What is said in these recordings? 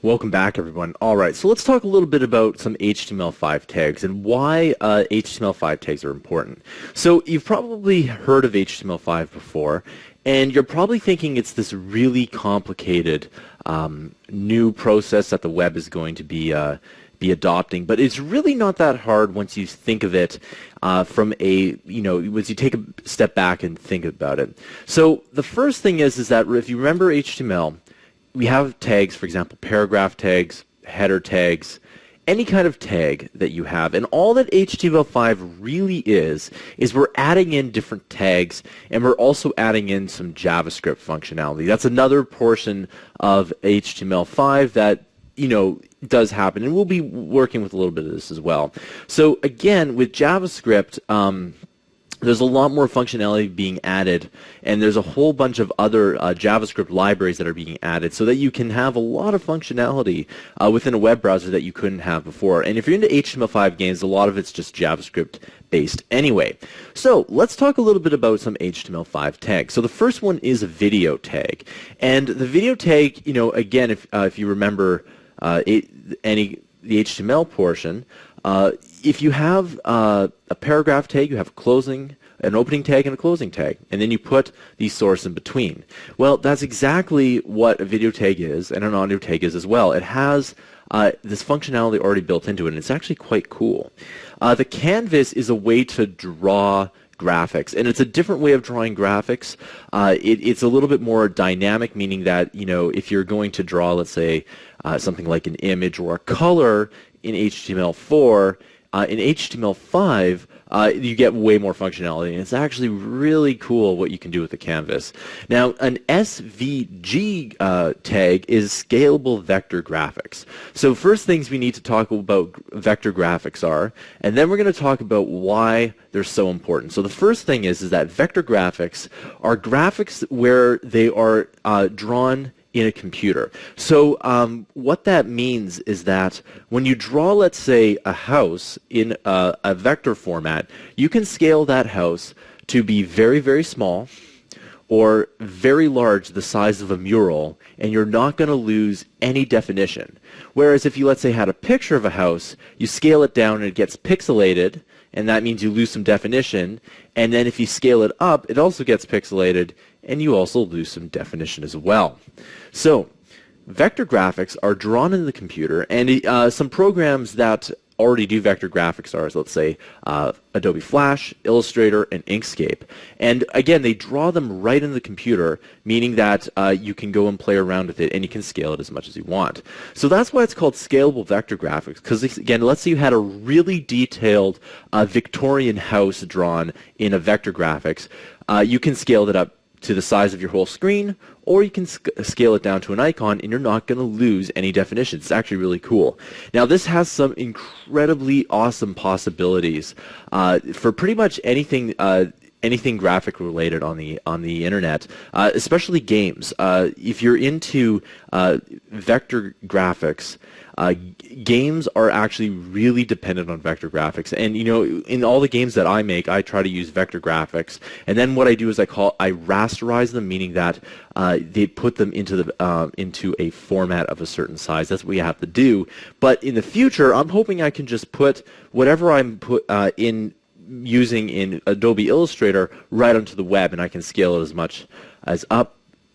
Welcome back, everyone. All right, so let's talk a little bit about some HTML5 tags and why HTML5 tags are important. So you've probably heard of HTML5 before, and you're probably thinking it's this really complicated new process that the web is going to be adopting, but it's really not that hard once you think of it from once you take a step back and think about it. So the first thing is that if you remember HTML, we have tags, for example, paragraph tags, header tags, any kind of tag that you have. And all that HTML5 really is we're adding in different tags, and we're also adding in some JavaScript functionality. That's another portion of HTML5 that does happen, and we'll be working with a little bit of this as well. So again, with JavaScript, there's a lot more functionality being added, and there's a whole bunch of other JavaScript libraries that are being added so that you can have a lot of functionality within a web browser that you couldn't have before. And if you're into HTML5 games, a lot of it's just JavaScript based anyway. So let's talk a little bit about some HTML5 tags. So the first one is a video tag. And the video tag, again, if you remember the HTML portion, if you have a paragraph tag, you have an opening tag and a closing tag, and then you put the source in between. Well, that's exactly what a video tag is, and an audio tag is as well. It has this functionality already built into it, and it's actually quite cool. The canvas is a way to draw graphics, and it's a different way of drawing graphics. It's a little bit more dynamic, meaning that if you're going to draw, let's say, something like an image or a color in HTML4, in HTML5, you get way more functionality, and it's actually really cool what you can do with the canvas. Now, an SVG tag is scalable vector graphics. So first things we need to talk about vector graphics are, and then we're going to talk about why they're so important. So the first thing is that vector graphics are graphics where they are drawn in a computer. So what that means is that when you draw, let's say, a house in a vector format, you can scale that house to be very, very small or very large, the size of a mural, and you're not going to lose any definition. Whereas if you, let's say, had a picture of a house, you scale it down and it gets pixelated, and that means you lose some definition, and then if you scale it up, it also gets pixelated, and you also lose some definition as well. So vector graphics are drawn in the computer, and some programs that already do vector graphics are, let's say, Adobe Flash, Illustrator, and Inkscape. And again, they draw them right in the computer, meaning that you can go and play around with it, and you can scale it as much as you want. So that's why it's called scalable vector graphics, because again, let's say you had a really detailed Victorian house drawn in a vector graphics. You can scale that up to the size of your whole screen, or you can scale it down to an icon, and you're not going to lose any definition. It's actually really cool. Now, this has some incredibly awesome possibilities for pretty much anything graphic related on the internet, especially games. If you're into vector graphics, games are actually really dependent on vector graphics, and in all the games that I make, I try to use vector graphics, and then what I do is I rasterize them, meaning that they put them into a format of a certain size. That's what you have to do. But in the future, I'm hoping I can just put whatever I'm using in Adobe Illustrator right onto the web, and I can scale it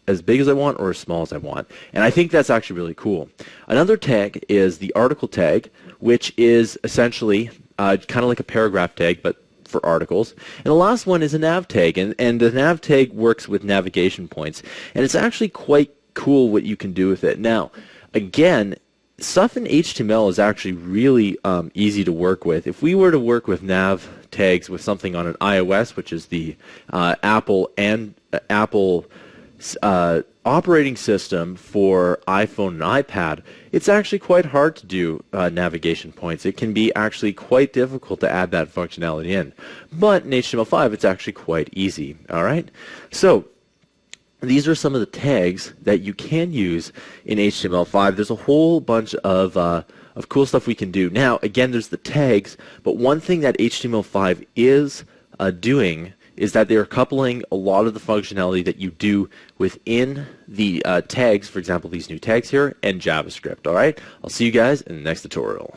as big as I want or as small as I want. And I think that's actually really cool. Another tag is the article tag, which is essentially kind of like a paragraph tag, but for articles. And the last one is a nav tag, and the nav tag works with navigation points, and it's actually quite cool what you can do with it. Now, again, stuff in HTML is actually really easy to work with. If we were to work with nav tags with something on an iOS, which is the Apple operating system for iPhone and iPad, it's actually quite hard to do navigation points. It can be actually quite difficult to add that functionality in. But in HTML5, it's actually quite easy. All right? So these are some of the tags that you can use in HTML5. There's a whole bunch of cool stuff we can do. Now, again, there's the tags, but one thing that HTML5 is doing is that they're coupling a lot of the functionality that you do within the tags, for example, these new tags here, and JavaScript. All right, I'll see you guys in the next tutorial.